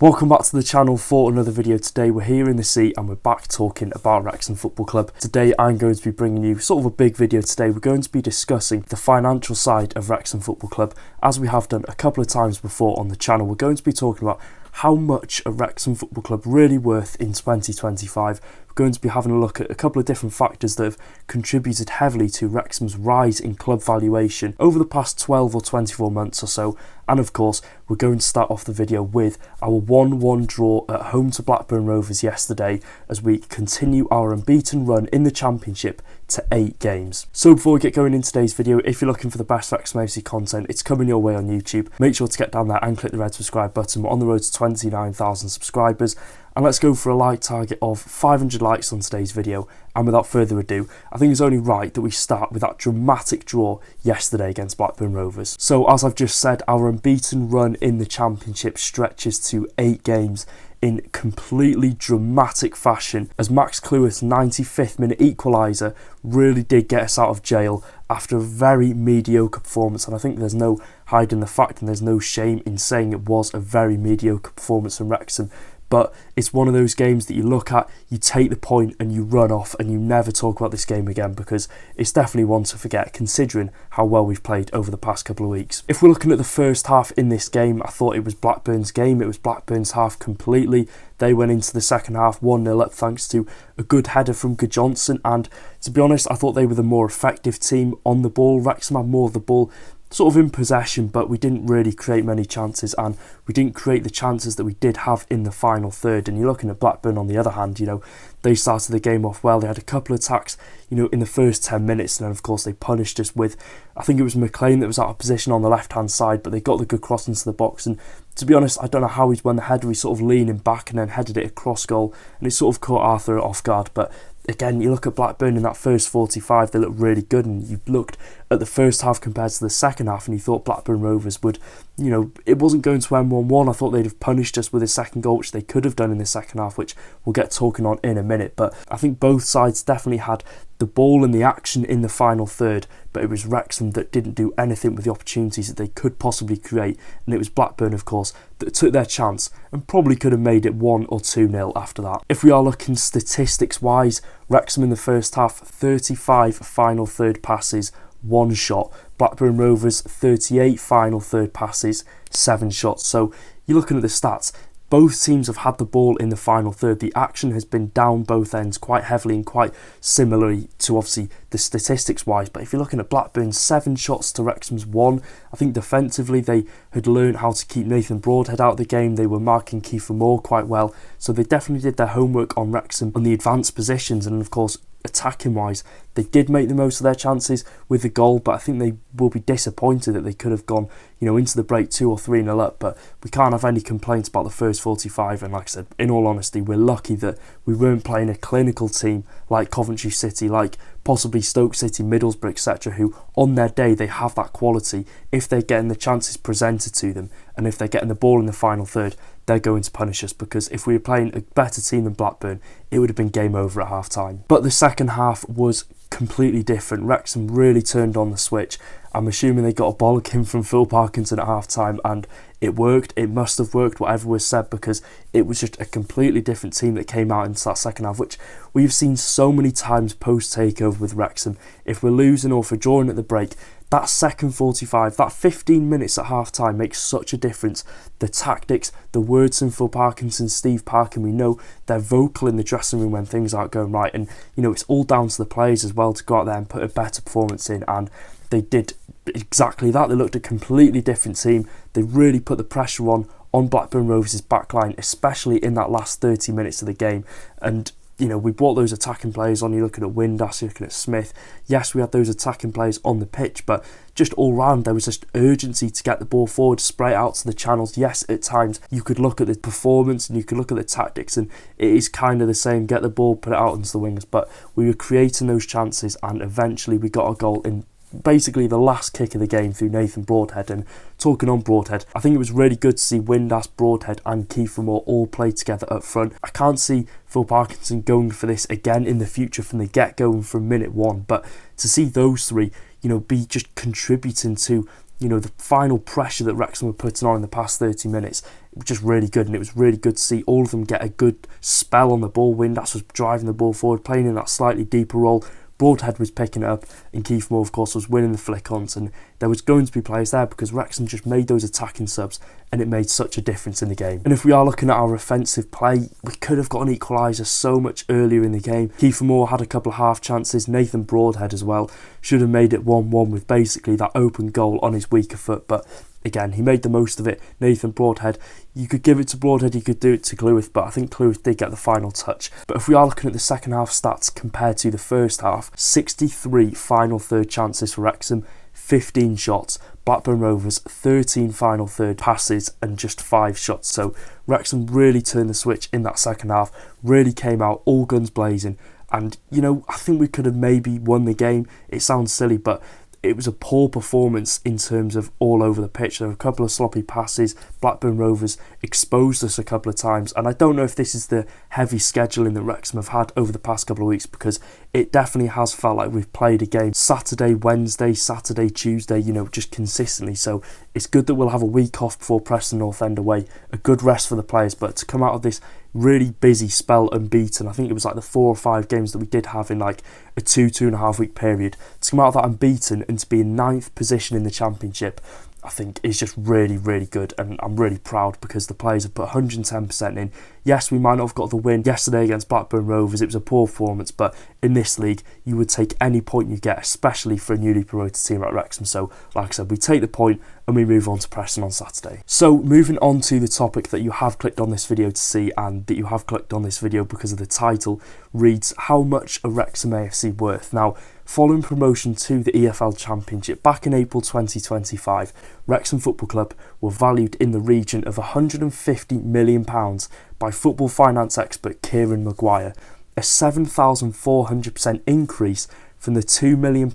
Welcome back to the channel for another video. Today we're here in the sea and we're back talking about Wrexham Football Club. Today I'm going to be bringing you sort of a big video today. We're going to be discussing the financial side of Wrexham Football Club, as we have done a couple of times before on the channel. We're going to be talking about how much a Wrexham Football Club really worth in 2025. We're going to be having a look at a couple of different factors that have contributed heavily to Wrexham's rise in club valuation over the past 12 or 24 months or so. And of course, we're going to start off the video with our 1-1 draw at home to Blackburn Rovers yesterday as we continue our unbeaten run in the Championship to 8 games. So before we get going in today's video, if you're looking for the best Wrexham AFC content, it's coming your way on YouTube. Make sure to get down there and click the red subscribe button. We're on the road to 29,000 subscribers. And let's go for a like target of 500 likes on today's video. And without further ado, I think it's only right that we start with that dramatic draw yesterday against Blackburn Rovers. So as I've just said, our unbeaten run in the Championship stretches to 8 games in completely dramatic fashion, as Max Cleworth's 95th minute equaliser really did get us out of jail after a very mediocre performance. And I think there's no hiding the fact and there's no shame in saying it was a very mediocre performance from Wrexham. But it's one of those games that you look at, you take the point and you run off and you never talk about this game again, because it's definitely one to forget considering how well we've played over the past couple of weeks. If we're looking at the first half in this game, I thought it was Blackburn's game. It was Blackburn's half completely. They went into the second half 1-0 up thanks to a good header from Johnson, and to be honest, I thought they were the more effective team on the ball. Wrexham had more of the ball sort of in possession, but we didn't really create many chances, and we didn't create the chances that we did have in the final third. And you're looking at Blackburn on the other hand, they started the game off well. They had a couple of attacks, in the first 10 minutes, and then of course they punished us with, I think it was McElhenney that was out of position on the left hand side, but they got the good cross into the box. And to be honest, I don't know how he's won the header. He's sort of leaning back and then headed it across goal, and it sort of caught Arthur off guard. But again, you look at Blackburn in that first 45, they looked really good, and you looked at the first half compared to the second half and you thought Blackburn Rovers would, it wasn't going to end 1-1. I thought they'd have punished us with a second goal, which they could have done in the second half, which we'll get talking on in a minute. But I think both sides definitely had the ball and the action in the final third, but it was Wrexham that didn't do anything with the opportunities that they could possibly create, and it was Blackburn, of course, that took their chance and probably could have made it 1 or 2-0 after that. If we are looking statistics wise, Wrexham in the first half, 35 final third passes, 1 shot. Blackburn Rovers, 38 final third passes, 7 shots. So you're looking at the stats. Both teams have had the ball in the final third. The action has been down both ends quite heavily and quite similarly to obviously the statistics wise. But if you're looking at Blackburn's 7 shots to Wrexham's 1, I think defensively they had learned how to keep Nathan Broadhead out of the game. They were marking Kiefer Moore quite well. So they definitely did their homework on Wrexham on the advanced positions, and of course attacking wise they did make the most of their chances with the goal, but I think they will be disappointed that they could have gone into the break 2 or 3-0 up. But we can't have any complaints about the first 45, and like I said, in all honesty, we're lucky that we weren't playing a clinical team like Coventry City, like possibly Stoke City, Middlesbrough, etc., who on their day they have that quality. If they're getting the chances presented to them and if they're getting the ball in the final third, they're going to punish us, because if we were playing a better team than Blackburn, it would have been game over at half time. But the second half was completely different. Wrexham really turned on the switch. I'm assuming they got a bollocking from Phil Parkinson at half time, and it worked. It must have worked, whatever was said, because it was just a completely different team that came out into that second half, which we've seen so many times post takeover with Wrexham. If we're losing or if we're drawing at the break, that second 45, that 15 minutes at half time makes such a difference. The tactics, the words from Phil Parkinson, Steve Parkin, we know they're vocal in the dressing room when things aren't going right, and it's all down to the players as well to go out there and put a better performance in, and they did exactly that. They looked a completely different team. They really put the pressure on Blackburn Rovers' backline, especially in that last 30 minutes of the game. And we brought those attacking players on. You're looking at Windass, you're looking at Smith. Yes, we had those attacking players on the pitch, but just all round there was just urgency to get the ball forward, spray it out to the channels. Yes, at times you could look at the performance and you could look at the tactics, and it is kind of the same. Get the ball, put it out into the wings. But we were creating those chances, and eventually we got a goal in basically the last kick of the game through Nathan Broadhead. And talking on Broadhead, I think it was really good to see Windass, Broadhead and Kiefer Moore all play together up front. I can't see Phil Parkinson going for this again in the future from the get-go and from minute 1, but to see those three, be just contributing to the final pressure that Wrexham were putting on in the past 30 minutes, it was just really good, and it was really good to see all of them get a good spell on the ball. Windass was driving the ball forward, playing in that slightly deeper role. Broadhead was picking it up, and Keith Moore, of course, was winning the flick-ons, and there was going to be players there because Wrexham just made those attacking subs, and it made such a difference in the game. And if we are looking at our offensive play, we could have got an equaliser so much earlier in the game. Keith Moore had a couple of half chances, Nathan Broadhead as well, should have made it 1-1 with basically that open goal on his weaker foot, but again, he made the most of it. Nathan Broadhead, you could give it to Broadhead, you could do it to Cleworth, but I think Cleworth did get the final touch. But if we are looking at the second half stats compared to the first half, 63 final third chances for Wrexham, 15 shots. Blackburn Rovers, 13 final third passes and just 5 shots. So Wrexham really turned the switch in that second half, really came out all guns blazing. And, I think we could have maybe won the game. It sounds silly, but it was a poor performance in terms of all over the pitch. There were a couple of sloppy passes. Blackburn Rovers exposed us a couple of times, and I don't know if this is the heavy scheduling that Wrexham have had over the past couple of weeks, because it definitely has felt like we've played a game Saturday, Wednesday, Saturday, Tuesday, just consistently. So it's good that we'll have a week off before Preston North End away, a good rest for the players, but to come out of this really busy spell unbeaten, I think it was like the 4 or 5 games that we did have in like a 2.5 week period, to come out of that unbeaten and to be in 9th position in the Championship, I think is just really, really good, and I'm really proud because the players have put 110% in. Yes, we might not have got the win yesterday against Blackburn Rovers, it was a poor performance, but in this league you would take any point you get, especially for a newly promoted team like Wrexham. So like I said, we take the point and we move on to Preston on Saturday. So moving on to the topic that you have clicked on this video to see, and that you have clicked on this video because of the title, reads, how much are Wrexham AFC worth? Now, following promotion to the EFL Championship back in April 2025, Wrexham Football Club were valued in the region of £150 million by football finance expert Kieran Maguire, a 7,400% increase from the £2 million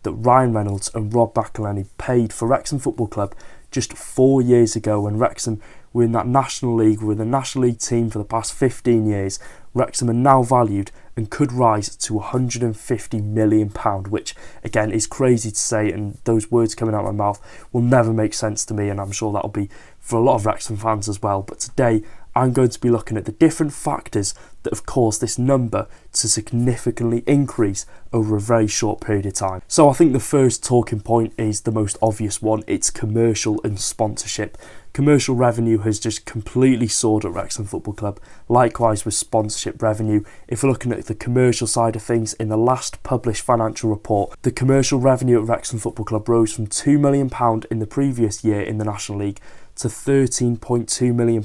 that Ryan Reynolds and Rob McElhenney paid for Wrexham Football Club just 4 years ago when Wrexham were in that National League, were the National League team for the past 15 years. Wrexham are now valued and could rise to £150 million, which again is crazy to say, and those words coming out of my mouth will never make sense to me, and I'm sure that'll be for a lot of Wrexham fans as well. But today I'm going to be looking at the different factors that have caused this number to significantly increase over a very short period of time. So I think the first talking point is the most obvious one. It's commercial and sponsorship. Commercial revenue has just completely soared at Wrexham Football Club. Likewise with sponsorship revenue. If we're looking at the commercial side of things, in the last published financial report, the commercial revenue at Wrexham Football Club rose from £2 million in the previous year in the National League to £13.2 million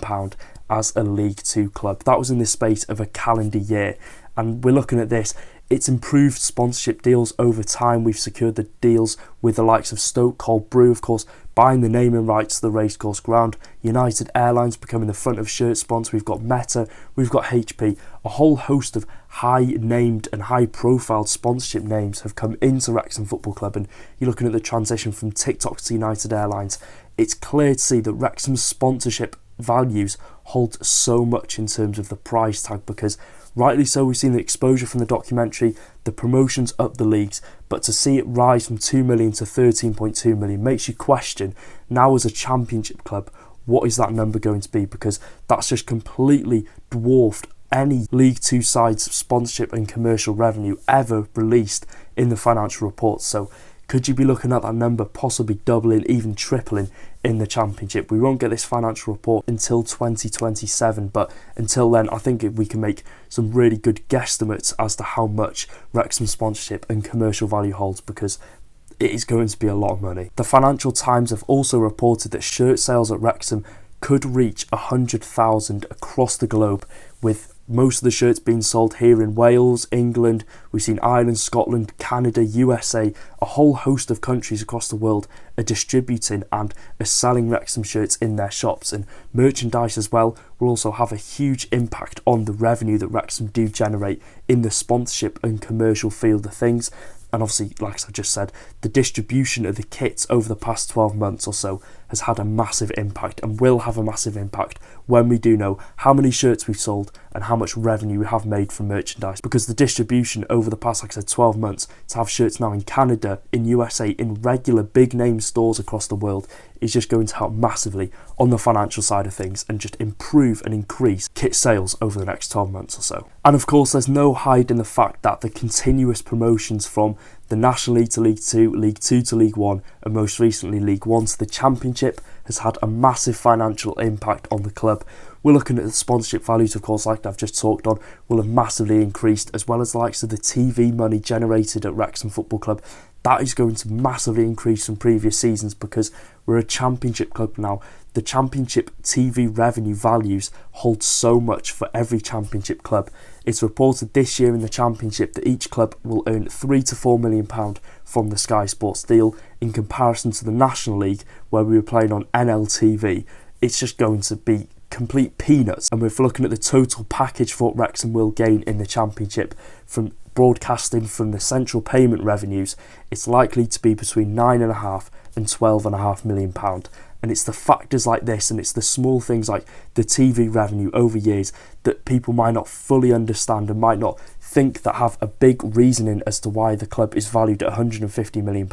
as a League Two club. That was in the space of a calendar year, and we're looking at this. It's improved sponsorship deals over time. We've secured the deals with the likes of Stoke Cold Brew, of course, buying the naming rights to the racecourse ground, United Airlines becoming the front of shirt sponsor, we've got Meta, we've got HP, a whole host of high named and high profile sponsorship names have come into Wrexham Football Club, and you're looking at the transition from TikTok to United Airlines. It's clear to see that Wrexham's sponsorship values hold so much in terms of the price tag, because rightly so, we've seen the exposure from the documentary, the promotions up the leagues, but to see it rise from 2 million to 13.2 million makes you question, now as a Championship club, what is that number going to be? Because that's just completely dwarfed any League Two side's sponsorship and commercial revenue ever released in the financial reports. So could you be looking at that number possibly doubling, even tripling in the Championship? We won't get this financial report until 2027, but until then I think we can make some really good guesstimates as to how much Wrexham sponsorship and commercial value holds, because it is going to be a lot of money. The Financial Times have also reported that shirt sales at Wrexham could reach 100,000 across the globe, with most of the shirts being sold here in Wales, England. We've seen Ireland, Scotland, Canada, USA, a whole host of countries across the world are distributing and are selling Wrexham shirts in their shops, and merchandise as well will also have a huge impact on the revenue that Wrexham do generate in the sponsorship and commercial field of things. And obviously, like I just said, the distribution of the kits over the past 12 months or so has had a massive impact and will have a massive impact when we do know how many shirts we've sold and how much revenue we have made from merchandise, because the distribution over the past, like I said, 12 months to have shirts now in Canada, in USA, in regular big name stores across the world is just going to help massively on the financial side of things and just improve and increase kit sales over the next 12 months or so. And of course, there's no hiding the fact that the continuous promotions from the National League to League 2, League 2 to League 1, and most recently League 1 to the Championship has had a massive financial impact on the club. We're looking at the sponsorship values, of course, like I've just talked on, will have massively increased, as well as the likes of the TV money generated at Wrexham Football Club. That is going to massively increase from previous seasons because we're a Championship club now. The Championship TV revenue values hold so much for every Championship club. It's reported this year in the Championship that each club will earn £3 to £4 million from the Sky Sports deal, in comparison to the National League, where we were playing on NLTV. It's just going to be complete peanuts. And we're looking at the total package for what Wrexham will gain in the Championship from broadcasting, from the central payment revenues, it's likely to be between £9.5 and £12.5 million. And it's the factors like this, and it's the small things like the TV revenue over years that people might not fully understand and might not think that have a big reasoning as to why the club is valued at £150 million.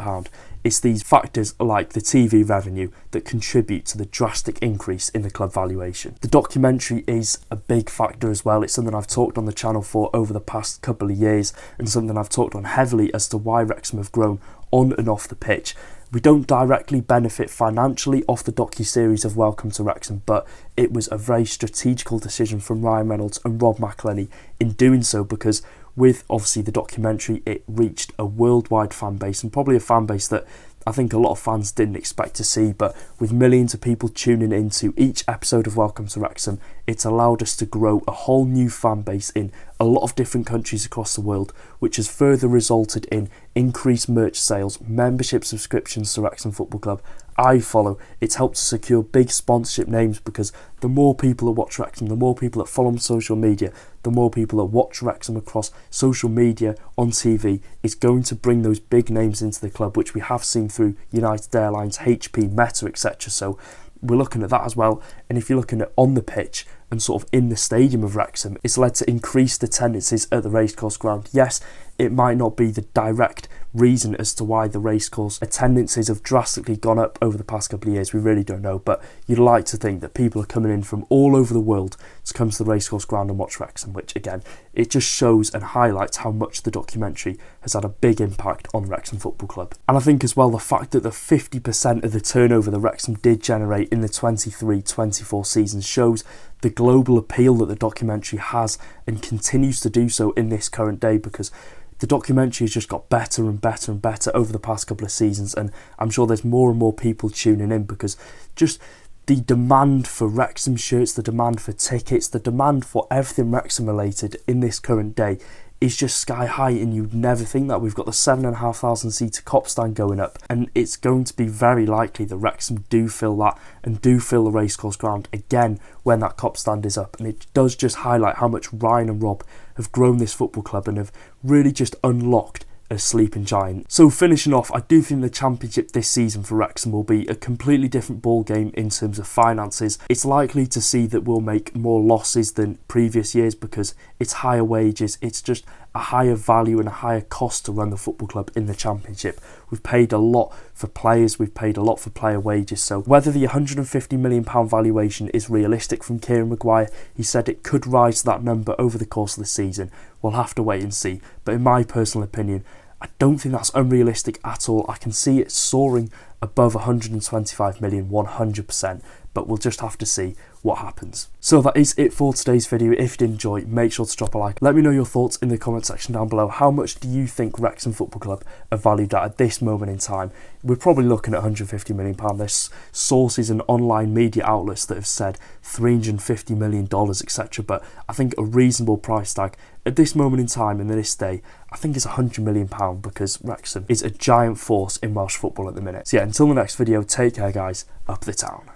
It's these factors like the TV revenue that contribute to the drastic increase in the club valuation. The documentary is a big factor as well. It's something I've talked on the channel for over the past couple of years, and something I've talked on heavily as to why Wrexham have grown on and off the pitch. We don't directly benefit financially off the docu-series of Welcome to Wrexham, but it was a very strategical decision from Ryan Reynolds and Rob McElhenney in doing so, because with obviously the documentary, it reached a worldwide fan base, and probably a fan base that I think a lot of fans didn't expect to see. But with millions of people tuning into each episode of Welcome to Wrexham, it's allowed us to grow a whole new fan base in a lot of different countries across the world, which has further resulted in increased merch sales, membership subscriptions to Wrexham Football Club, iFollow. It's helped to secure big sponsorship names, because the more people that watch Wrexham, the more people that follow on social media, the more people that watch Wrexham across social media, on TV, is going to bring those big names into the club, which we have seen through United Airlines, HP, Meta, etc. So we're looking at that as well. And if you're looking at on the pitch and sort of in the stadium of Wrexham, it's led to increased attendances at the racecourse ground. Yes, it might not be the direct reason as to why the racecourse attendances have drastically gone up over the past couple of years. We really don't know, but you'd like to think that people are coming in from all over the world to come to the racecourse ground and watch Wrexham, which again, it just shows and highlights how much the documentary has had a big impact on Wrexham Football Club. And I think as well, the fact that the 50% of the turnover that Wrexham did generate in the 23-24 season shows the global appeal that the documentary has and continues to do so in this current day, because the documentary has just got better and better and better over the past couple of seasons, and I'm sure there's more and more people tuning in, because just the demand for Wrexham shirts, the demand for tickets, the demand for everything Wrexham related in this current day is just sky high, and you'd never think that. We've got the 7,500 seater cop stand going up, and it's going to be very likely that Wrexham do fill that and do fill the racecourse ground again when that cop stand is up. And it does just highlight how much Ryan and Rob have grown this football club and have really just unlocked a sleeping giant. So finishing off, I do think the Championship this season for Wrexham will be a completely different ball game in terms of finances. It's likely to see that we'll make more losses than previous years, because it's higher wages, it's just a higher value and a higher cost to run the football club in the Championship. We've paid a lot for players, we've paid a lot for player wages, so whether the £150 million valuation is realistic from Kieran Maguire, he said it could rise to that number over the course of the season. We'll have to wait and see, but in my personal opinion, I don't think that's unrealistic at all. I can see it soaring above 125 million, 100%, but we'll just have to see what happens. So that is it for today's video. If you did enjoy, make sure to drop a like. Let me know your thoughts in the comment section down below. How much do you think Wrexham Football Club are valued at this moment in time? We're probably looking at £150 million. There's sources and online media outlets that have said $350 million, etc. But I think a reasonable price tag at this moment in time and this day, I think it's £100 million, because Wrexham is a giant force in Welsh football at the minute. So yeah, until the next video, take care guys, up the town.